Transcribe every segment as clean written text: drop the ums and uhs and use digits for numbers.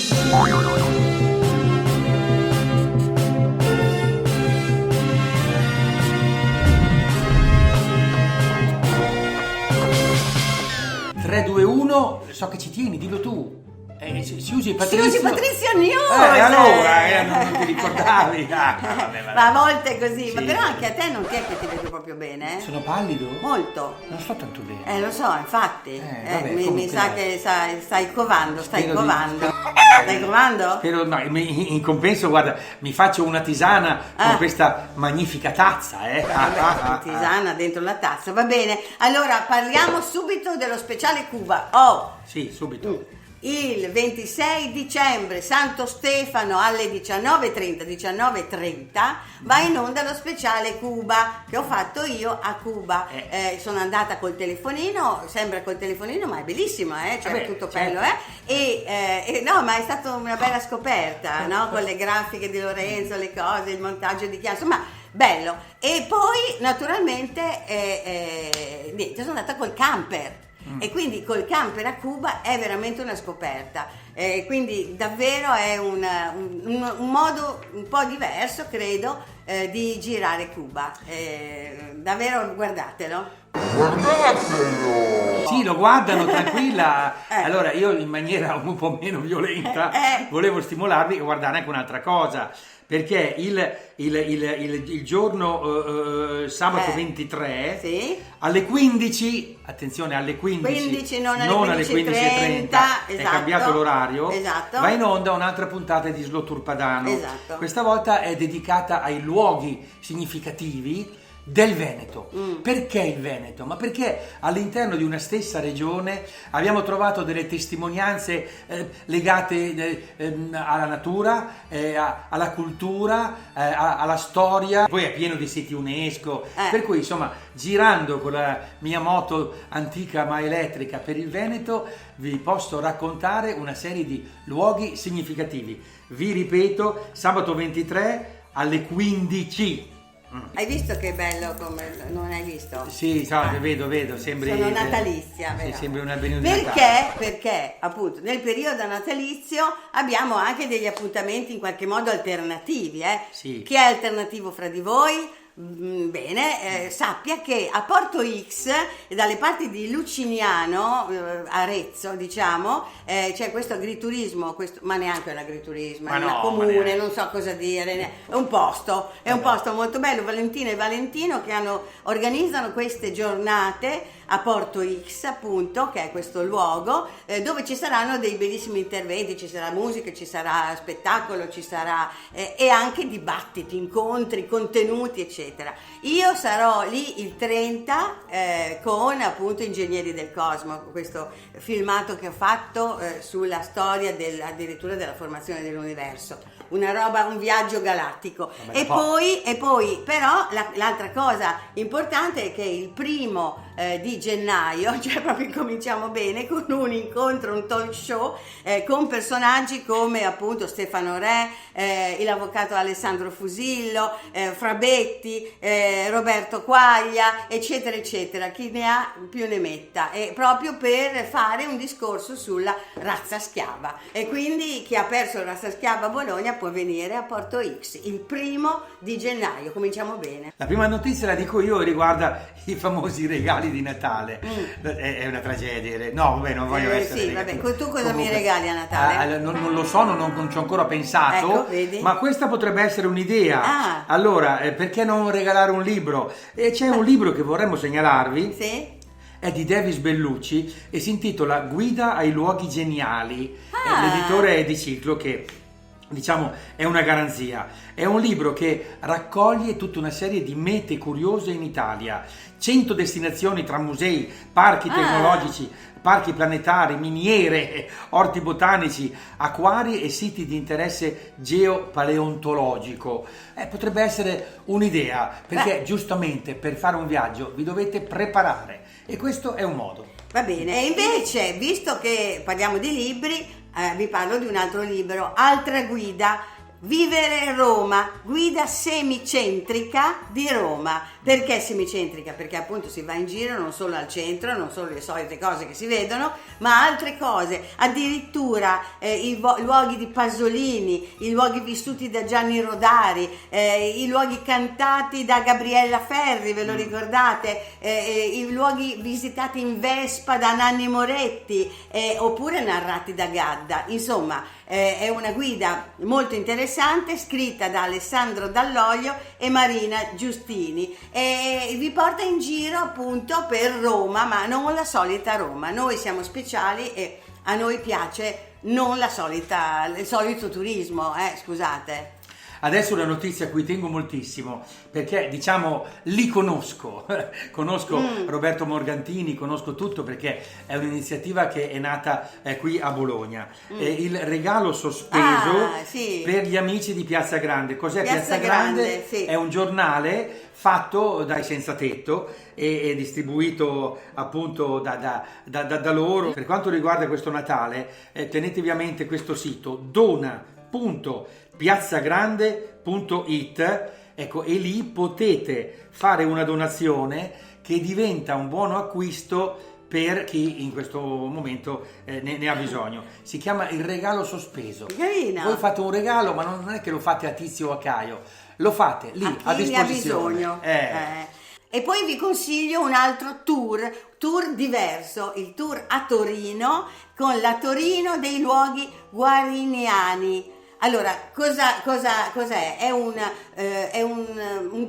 Tre, due, uno, so che ci tieni, dillo tu. Si usi Patrizio. Si usi Patrizio News. Allora, non ti ricordavi. Vabbè. Ma a volte è così, Sì. ma però anche a te non ti è che ti vedo proprio bene, eh? Sono pallido? Molto. Non sto tanto bene. Lo so, infatti. Vabbè, mi comunque sa dai. che stai covando, stai Spero covando. di- Stai covando? Spero, no, in compenso, guarda, mi faccio una tisana con questa magnifica tazza, Vabbè, tisana dentro la tazza, va bene. Allora parliamo subito dello speciale Cuba. Sì, subito. Il 26 dicembre, Santo Stefano, alle 19:30 va in onda lo speciale Cuba che ho fatto io a Cuba. Sono andata col telefonino, sembra col telefonino, ma è bellissimo, cioè Vabbè, tutto certo. bello, no, ma è stata una bella scoperta, no? Con le grafiche di Lorenzo, le cose, il montaggio di Chiara, insomma, bello. E poi, naturalmente, niente, sono andata col camper. E quindi col camper a Cuba è veramente una scoperta, quindi davvero è un modo un po' diverso, credo, di girare Cuba, davvero guardatelo. Sì, lo guardano, tranquilla. Allora, io in maniera un po' meno violenta volevo stimolarvi a guardare anche un'altra cosa, perché il giorno sabato 23 Sì. alle 15, attenzione, alle 15, non alle 15:30, è esatto, cambiato l'orario, esatto. va in onda un'altra puntata di Sloturpadano. Esatto. Questa volta è dedicata ai luoghi significativi del Veneto. Perché il Veneto? Ma perché all'interno di una stessa regione abbiamo trovato delle testimonianze legate alla natura, alla cultura, alla storia, poi è pieno di siti UNESCO, per cui insomma, girando con la mia moto antica ma elettrica per il Veneto vi posso raccontare una serie di luoghi significativi. Vi ripeto, sabato 23 alle 15. Hai visto che bello come non hai visto? Sì, vedo, sembri... Sono natalizia, Sì, vero? sembri una venuta di Natale. Perché appunto nel periodo natalizio abbiamo anche degli appuntamenti in qualche modo alternativi, Sì. Chi è alternativo fra di voi? Bene, sappia che a Porto X, dalle parti di Luciniano, Arezzo, diciamo, c'è questo agriturismo, ma neanche un agriturismo, Ma è una no, comune, ma neanche. non so cosa dire, è un posto molto bello. Valentina e Valentino che organizzano queste giornate a Porto X, appunto, che è questo luogo dove ci saranno dei bellissimi interventi, ci sarà musica, ci sarà spettacolo, ci sarà e anche dibattiti, incontri, contenuti, eccetera. Io sarò lì il 30 con appunto Ingegneri del Cosmo, questo filmato che ho fatto sulla storia addirittura della formazione dell'universo. Una roba, un viaggio galattico. E poi però l'altra cosa importante è che il 1° di gennaio, cioè proprio cominciamo bene con un incontro, un talk show con personaggi come appunto Stefano Re, l'avvocato Alessandro Fusillo, Frabetti, Roberto Quaglia, eccetera eccetera, chi ne ha più ne metta, proprio per fare un discorso sulla razza schiava. E quindi chi ha perso la razza schiava a Bologna può venire a Porto X il 1° di gennaio, cominciamo bene. La prima notizia la dico io, riguarda i famosi regali di Natale. È una tragedia. No, vabbè, non voglio essere sì, vabbè, tu cosa mi regali a Natale? Non lo so, non ci ho ancora pensato, Ecco, vedi? ma questa potrebbe essere un'idea. Allora, perché non regalare un libro? C'è un libro che vorremmo segnalarvi. Sì? È di Davis Bellucci e si intitola Guida ai luoghi geniali. L'editore è di Ciclo, che diciamo è una garanzia. È un libro che raccoglie tutta una serie di mete curiose in Italia, 100 destinazioni tra musei, parchi tecnologici, parchi planetari, miniere, orti botanici, acquari e siti di interesse geopaleontologico. Potrebbe essere un'idea, perché giustamente per fare un viaggio vi dovete preparare e questo è un modo. Va bene, e invece, visto che parliamo di libri, vi parlo di un altro libro, Altra guida, Vivere Roma, guida semicentrica di Roma, Perché semicentrica? Perché appunto si va in giro non solo al centro, non solo le solite cose che si vedono, ma altre cose, addirittura i luoghi di Pasolini, i luoghi vissuti da Gianni Rodari, i luoghi cantati da Gabriella Ferri, ve lo ricordate? I luoghi visitati in Vespa da Nanni Moretti, oppure narrati da Gadda. Insomma, è una guida molto interessante, scritta da Alessandro Dall'Oglio e Marina Giustini, e vi porta in giro appunto per Roma, ma non la solita Roma. Noi siamo speciali e a noi piace non il solito turismo, scusate. Adesso una notizia a cui tengo moltissimo, perché diciamo li conosco Roberto Morgantini, conosco tutto perché è un'iniziativa che è nata qui a Bologna. Il regalo sospeso sì, per gli amici di Piazza Grande. Cos'è Piazza Grande? Sì. È un giornale fatto dai senza tetto e distribuito appunto da loro. Per quanto riguarda questo Natale, tenetevi a mente questo sito dona.piazzagrande.it, ecco, e lì potete fare una donazione che diventa un buono acquisto per chi in questo momento ne ha bisogno. Si chiama il regalo sospeso. Carina. Voi fate un regalo, ma non è che lo fate a Tizio o a Caio, lo fate lì a disposizione. Ne ha bisogno. E poi vi consiglio un altro tour diverso, il tour a Torino, con la Torino dei luoghi guariniani. Allora, cos'è? È un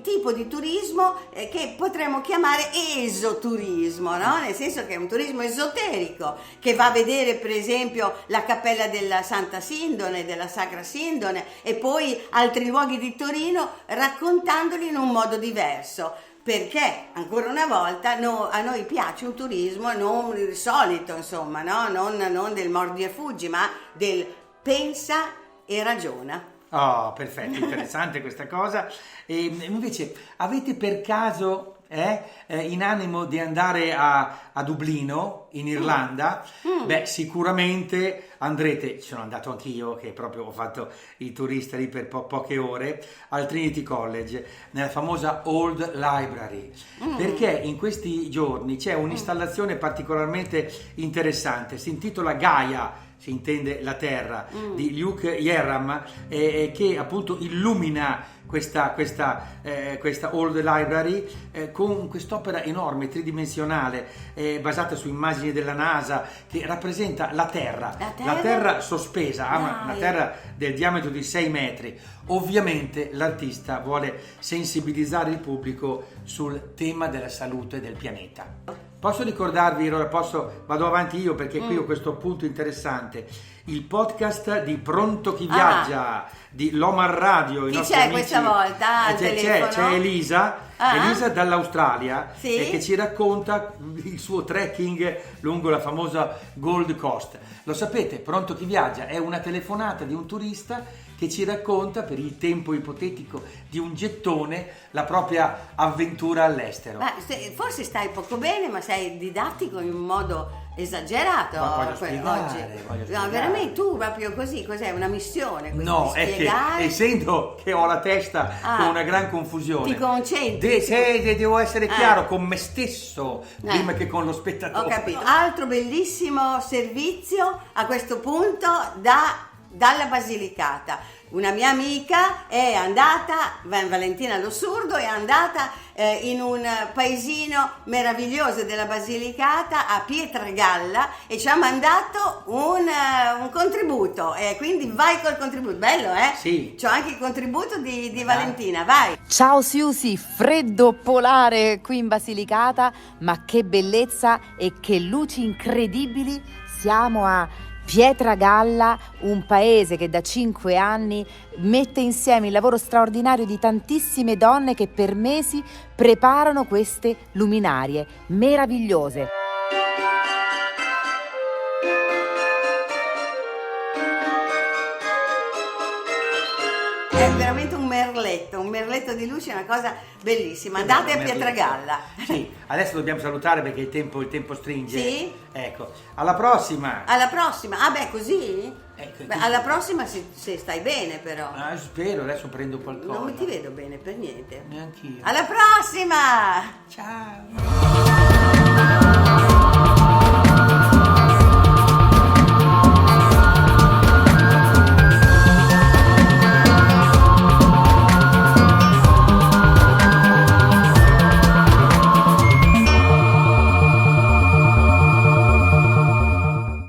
tipo di turismo che potremmo chiamare esoturismo, no? Nel senso che è un turismo esoterico, che va a vedere per esempio la cappella della Santa Sindone, della Sacra Sindone, e poi altri luoghi di Torino, raccontandoli in un modo diverso. Perché ancora una volta a noi piace un turismo non il solito, insomma, no? Non del mordi e fuggi, ma del pensa e ragiona. Oh, perfetto, interessante questa cosa. E invece, avete per caso in animo di andare a Dublino, in Irlanda? Beh, sicuramente andrete, ci sono andato anch'io, che proprio ho fatto il turista lì per poche ore, al Trinity College, nella famosa Old Library, perché in questi giorni c'è un'installazione particolarmente interessante, si intitola Gaia, si intende la terra, di Luke Yerram, che appunto illumina questa Old Library con quest'opera enorme, tridimensionale, basata su immagini della NASA, che rappresenta la terra sospesa, una terra del diametro di 6 metri. Ovviamente l'artista vuole sensibilizzare il pubblico sul tema della salute del pianeta. Posso ricordarvi, vado avanti io perché qui ho questo punto interessante, il podcast di Pronto Chi Viaggia, di Lomar Radio. Chi c'è amici, questa volta al telefono? C'è Elisa dall'Australia, che ci racconta il suo trekking lungo la famosa Gold Coast. Lo sapete, Pronto Chi Viaggia è una telefonata di un turista che ci racconta, per il tempo ipotetico di un gettone, la propria avventura all'estero. Ma forse stai poco bene, ma sei didattico in un modo esagerato voglio oggi. spiegare. No, veramente tu proprio così, cos'è? Una missione? No, è che essendo che ho la testa con una gran confusione, ti concentri. Devo essere chiaro con me stesso prima che con lo spettatore. Ho capito. Altro bellissimo servizio a questo punto dalla Basilicata. Una mia amica è andata, Valentina Lossurdo, è andata in un paesino meraviglioso della Basilicata, a Pietragalla, e ci ha mandato un contributo, e quindi vai col contributo. Bello, Sì. C'ho anche il contributo di Valentina, vai. Ciao Siusi, freddo polare qui in Basilicata, ma che bellezza e che luci incredibili. Siamo a Pietragalla, un paese che da 5 anni mette insieme il lavoro straordinario di tantissime donne che per mesi preparano queste luminarie meravigliose. è veramente un merletto di luce, è una cosa bellissima. Andate a Pietragalla. Sì, adesso dobbiamo salutare perché il tempo stringe. Sì. Ecco, alla prossima. Alla prossima. Ah beh, così? Ecco, Beh, alla prossima se stai bene però. Ah, spero, adesso prendo qualcosa. Non ti vedo bene per niente. Neanch'io. Alla prossima! Ciao.